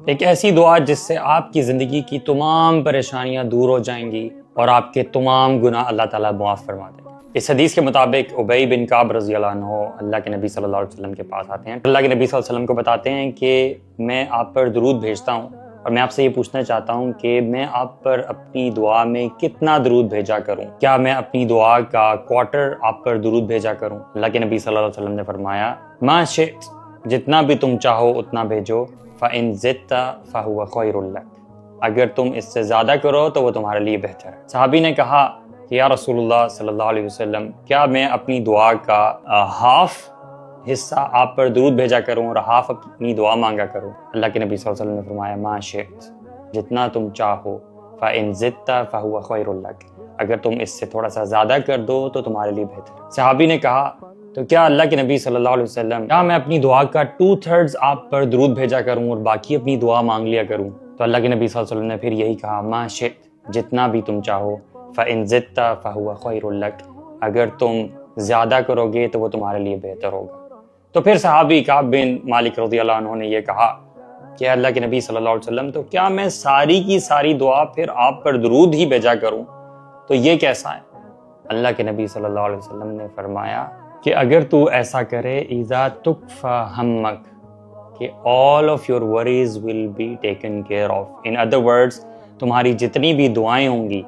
ایک ایسی دعا جس سے آپ کی زندگی کی تمام پریشانیاں دور ہو جائیں گی اور آپ کے تمام گناہ اللہ تعالیٰ معاف فرما دے گا۔ اس حدیث کے مطابق ابی بن کعب رضی اللہ عنہ اللہ کے نبی صلی اللہ علیہ وسلم کے پاس آتے ہیں۔ اللہ کے نبی صلی اللہ علیہ وسلم کو بتاتے ہیں کہ میں آپ پر درود بھیجتا ہوں اور میں آپ سے یہ پوچھنا چاہتا ہوں کہ میں آپ پر اپنی دعا میں کتنا درود بھیجا کروں؟ کیا میں اپنی دعا کا کوارٹر آپ پر درود بھیجا کروں؟ اللہ کے نبی صلی اللہ علیہ وسلم نے فرمایا ما شئت، جتنا بھی تم چاہو اتنا بھیجو، فَإِن زِدْتَ فَهُوَ خَيْرٌ لَكَ، اگر تم اس سے زیادہ کرو تو وہ تمہارے لیے بہتر ہے۔ صحابی نے کہا کہ یا رسول اللہ صلی اللہ علیہ وسلم، کیا میں اپنی دعا کا ہاف حصہ آپ پر درود بھیجا کروں اور ہاف اپنی دعا مانگا کروں؟ اللہ کے نبی صلی اللہ علیہ وسلم نے فرمایا ما شئت، جتنا تم چاہو، فَإِن زِدْتَ فَهُوَ خَيْرٌ لَكَ، اگر تم اس سے تھوڑا سا زیادہ کر دو تو تمہارے لیے بہتر ہے۔ صحابی نے کہا تو کیا اللہ کے نبی صلی اللہ علیہ وسلم، کیا میں اپنی دعا کا 2/3 آپ پر درود بھیجا کروں اور باقی اپنی دعا مانگ لیا کروں؟ تو اللہ کے نبی صلی اللہ علیہ وسلم نے پھر یہی کہا ما شئت، جتنا بھی تم چاہو، فَإِن زِدْتَ فَهُوَ خَيْرٌ لَكَ، اگر تم زیادہ کرو گے تو وہ تمہارے لیے بہتر ہوگا۔ تو پھر صحابی کعب بن مالک رضی اللہ عنہ نے یہ کہا کہ اللہ کے نبی صلی اللہ علیہ وسلم، تو کیا میں ساری کی ساری دعا پھر آپ پر درود ہی بھیجا کروں؟ تو یہ کیسا ہے؟ اللہ کے نبی صلی اللہ علیہ وسلم نے فرمایا کہ اگر تو ایسا کرے اذا تکفى ہمک، کہ all of your worries will be taken care of، in other words تمہاری جتنی بھی دعائیں ہوں گی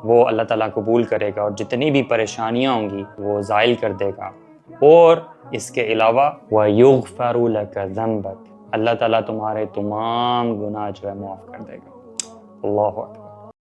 وہ اللہ تعالیٰ قبول کرے گا اور جتنی بھی پریشانیاں ہوں گی وہ زائل کر دے گا، اور اس کے علاوہ وَيُغْفَرُ لَكَ ذَنْبَكَ، اللہ تعالیٰ تمہارے تمام گناہ جو ہے معاف کر دے گا۔ اللہ اکبر۔